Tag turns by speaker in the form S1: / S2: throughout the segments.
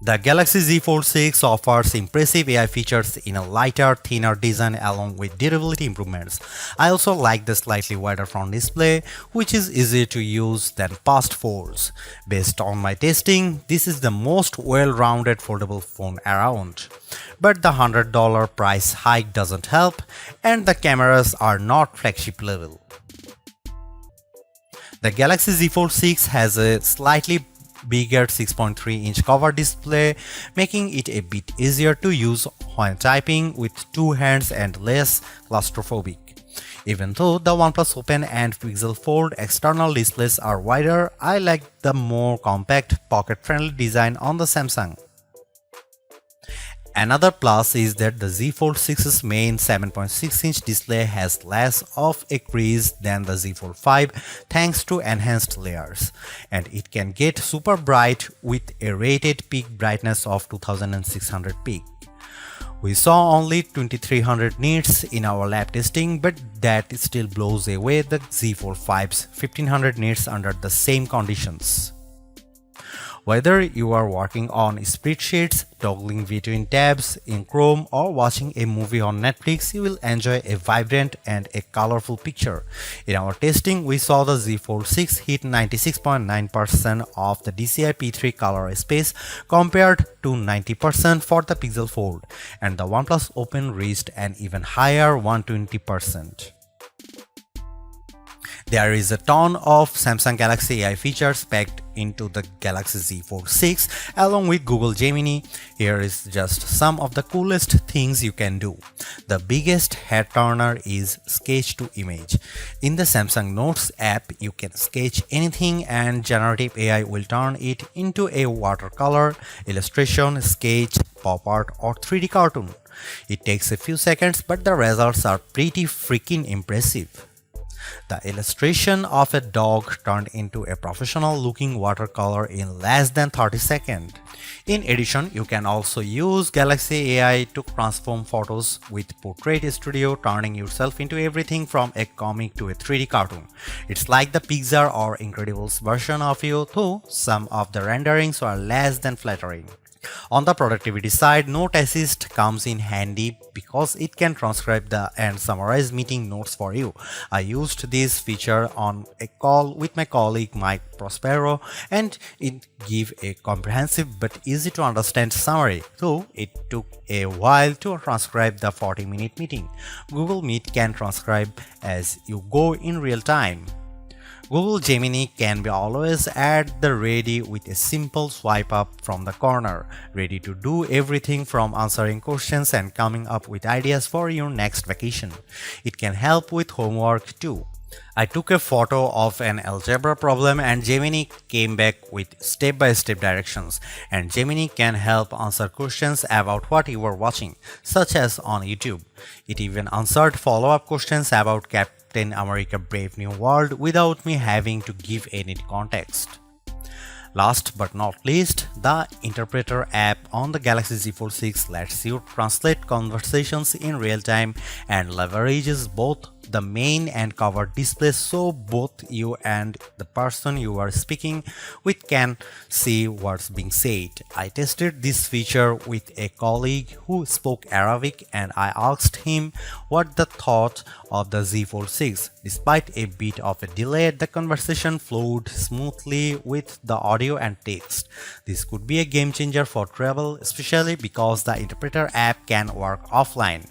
S1: The Galaxy Z Fold 6 offers impressive AI features in a lighter, thinner design along with durability improvements. I also like the slightly wider front display, which is easier to use than past folds. Based on my testing, this is the most well-rounded foldable phone around. But the $100 price hike doesn't help, and the cameras are not flagship level. The Galaxy Z Fold 6 has a slightly bigger 6.3-inch cover display, making it a bit easier to use when typing with two hands and less claustrophobic. Even though the OnePlus Open and Pixel Fold external displays are wider, I like the more compact, pocket-friendly design on the Samsung. Another plus is that the Z Fold 6's main 7.6-inch display has less of a crease than the Z Fold 5 thanks to enhanced layers, and it can get super bright with a rated peak brightness of 2600 peak. We saw only 2300 nits in our lab testing, but that still blows away the Z Fold 5's 1500 nits under the same conditions. Whether you are working on spreadsheets, toggling between tabs in Chrome, or watching a movie on Netflix, you will enjoy a vibrant and a colorful picture. In our testing, we saw the Z Fold 6 hit 96.9% of the DCI P3 color space compared to 90% for the Pixel Fold, and the OnePlus Open reached an even higher 120%. There is a ton of Samsung Galaxy AI features packed into the Galaxy Z Fold 6 along with Google Gemini. Here is just some of the coolest things you can do. The biggest head turner is sketch to image. In the Samsung Notes app, you can sketch anything and generative AI will turn it into a watercolor, illustration, sketch, pop art or 3D cartoon. It takes a few seconds, but the results are pretty freaking impressive. The illustration of a dog turned into a professional-looking watercolor in less than 30 seconds. In addition, you can also use Galaxy AI to transform photos with Portrait Studio, turning yourself into everything from a comic to a 3D cartoon. It's like the Pixar or Incredibles version of you, though some of the renderings are less than flattering. On the productivity side, Note Assist comes in handy because it can transcribe and summarize meeting notes for you. I used this feature on a call with my colleague Mike Prospero, and it gave a comprehensive but easy to understand summary, though it took a while to transcribe the 40-minute meeting. Google Meet can transcribe as you go in real time. Google Gemini can be always at the ready with a simple swipe up from the corner, ready to do everything from answering questions and coming up with ideas for your next vacation. It can help with homework too. I took a photo of an algebra problem and Gemini came back with step-by-step directions, and Gemini can help answer questions about what you were watching, such as on YouTube. It even answered follow-up questions about Captain America Brave New World without me having to give any context. Last but not least, the Interpreter app on the Galaxy Z Fold 6 lets you translate conversations in real time and leverages both the main and cover displays so both you and the person you are speaking with can see what's being said. I tested this feature with a colleague who spoke Arabic and I asked him what the thought of the Z Fold 6. Despite a bit of a delay, the conversation flowed smoothly with the audio and text. This could be a game changer for travel, especially because the Interpreter app can work offline.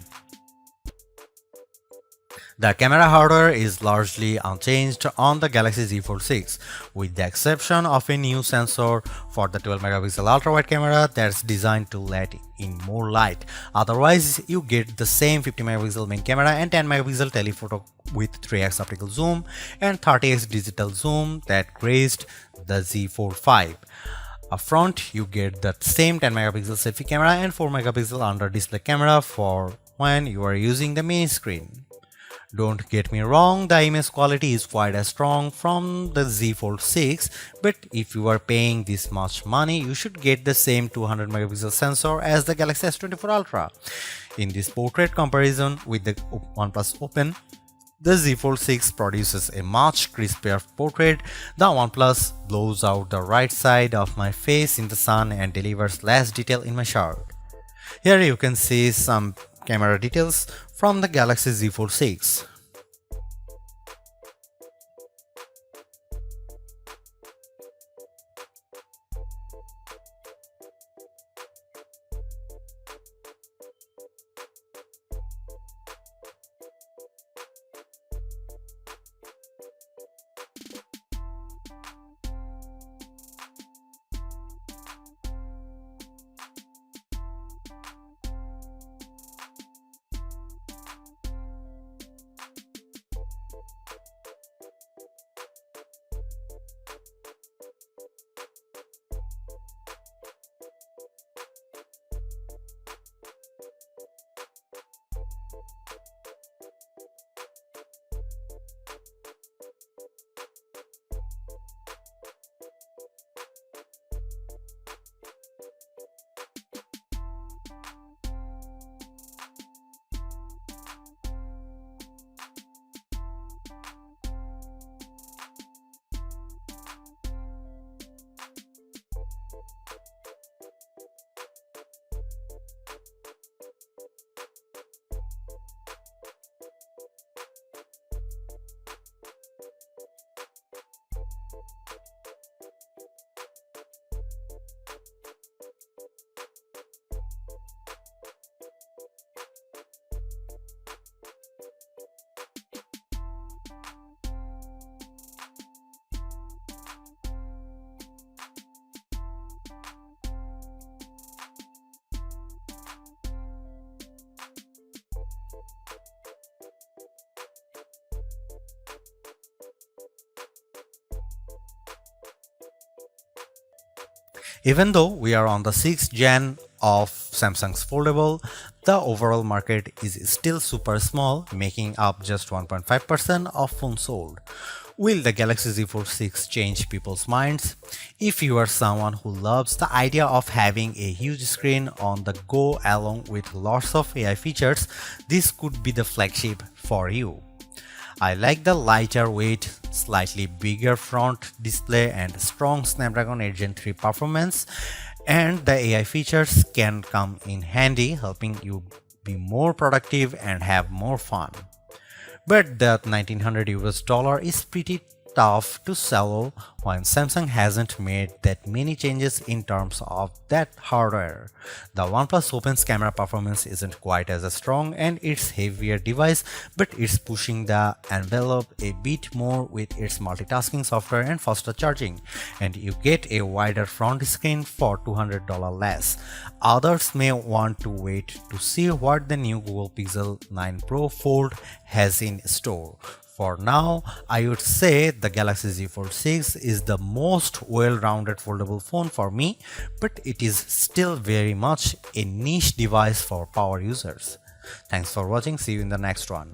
S1: The camera hardware is largely unchanged on the Galaxy Z Fold 6, with the exception of a new sensor for the 12-megapixel ultra-wide camera that's designed to let in more light. Otherwise, you get the same 50-megapixel main camera and 10-megapixel telephoto with 3x optical zoom and 30x digital zoom that graced the Z Fold 5. Up front, you get the same 10-megapixel selfie camera and 4-megapixel under-display camera for when you are using the main screen. Don't get me wrong, the image quality is quite as strong from the Z Fold 6, but if you are paying this much money, you should get the same 200 megapixel sensor as the Galaxy S24 Ultra. In this portrait comparison with the OnePlus Open, The Z Fold 6 produces a much crispier portrait. The OnePlus blows out the right side of my face in the sun and delivers less detail in my shirt. Here you can see some camera details from the Galaxy Z Fold 6. Even though we are on the 6th gen of Samsung's foldable, the overall market is still super small, making up just 1.5% of phones sold. Will the Galaxy Z Fold 6 change people's minds? If you are someone who loves the idea of having a huge screen on the go along with lots of AI features, this could be the flagship for you. I like the lighter weight, slightly bigger front display and strong Snapdragon 8 Gen 3 performance, and the AI features can come in handy, helping you be more productive and have more fun. But the 1900 US dollar is pretty tough to swallow when Samsung hasn't made that many changes in terms of that hardware. The OnePlus Open's camera performance isn't quite as strong and it's heavier device, but it's pushing the envelope a bit more with its multitasking software and faster charging, and you get a wider front screen for $200 less. Others may want to wait to see what the new Google Pixel 9 Pro Fold has in store. For now, I would say the Galaxy Z Fold 6 is the most well-rounded foldable phone for me, but it is still very much a niche device for power users. Thanks for watching, see you in the next one.